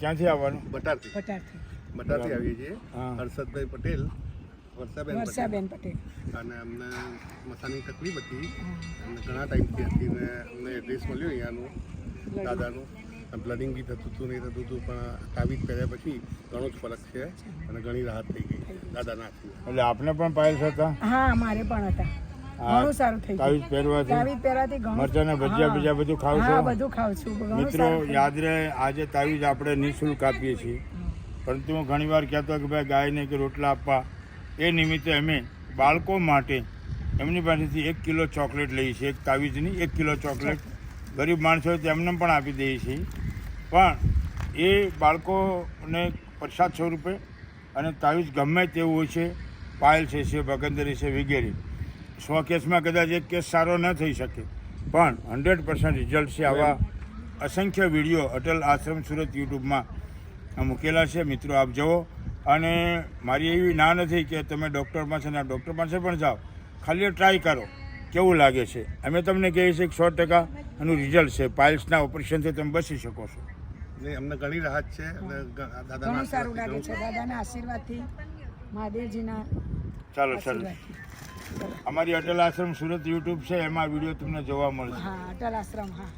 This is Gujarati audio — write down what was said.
ક્યાંથી આવવાનું? બટારથી આવીએ છીએ. હર્ષદભાઈ પટેલ, વર્ષાબેન પટેલ, અને અમને મસાની તકલીફ હતી અને ઘણા ટાઈમથી હતી ને અમને એડ્રેસ મળ્યું અહીંયાનું દાદાનું. બ્લડિંગ બી થતું હતું નહીં થતું હતું, પણ તાવીજ પહેર્યા પછી ઘણો જ ફરક છે અને ઘણી રાહત થઈ ગઈ છે દાદાના. એટલે આપને પણ પાયલ્સ હતા? હા, મારે પણ હતા. ઘણું સારું થઈ ગયું. તાવીજ પહેરવાથી મરચાના ભજીયા બીજા બધું ખાવ છો? હા, બધું ખાઉં છું. મિત્રો યાદ રહે, આજે તાવીજ આપણે નિઃશુલ્ક આપીએ છીએ, પરંતુ હું ઘણીવાર કહેતો કે ભાઈ ગાયને કે રોટલા આપવા, એ નિમિત્તે અમે બાળકો માટે એમની પાસેથી 1 કિલો ચોકલેટ લઈએ છીએ. એક તાવીજની 1 કિલો ચોકલેટ ગરીબ માણસો હોય તેમને પણ આપી દઈએ છીએ, પણ એ બાળકોને પ્રસાદ સ્વરૂપે. અને તાવીજ ગમે તેવું હોય છે, પાયલ છે, ભગંદરી છે વગેરે. 100 કેસમાં કદાચ એક કેસ સારો ન થઈ શકે, પણ 100% રિઝલ્ટ છે. આવા અસંખ્ય વિડીયો અટલ આશ્રમ સુરત યુટ્યુબમાં મૂકેલા છે. મિત્રો આપ જુઓ. અને મારી એવી ના નથી કે તમે ડૉક્ટર પાસે ડૉક્ટર પાસે પણ જાઓ, ખાલી ટ્રાય કરો કેવું લાગે છે. અમે તમને કહીએ છીએ કે 100% એનું રિઝલ્ટ છે. પાઇલ્સના ઓપરેશનથી તમે બચી શકો છો. અમને ઘણી રાહત છે અને ઘણું સારું લાગે છે દાદાના આશીર્વાદથી, મહાદેવજીના. ચાલો ચાલો, અમારી અટલ આશ્રમ સુરત યુટ્યુબ છે, એમાં વિડીયો તમને જોવા મળશે. હા, અટલ આશ્રમ. હા.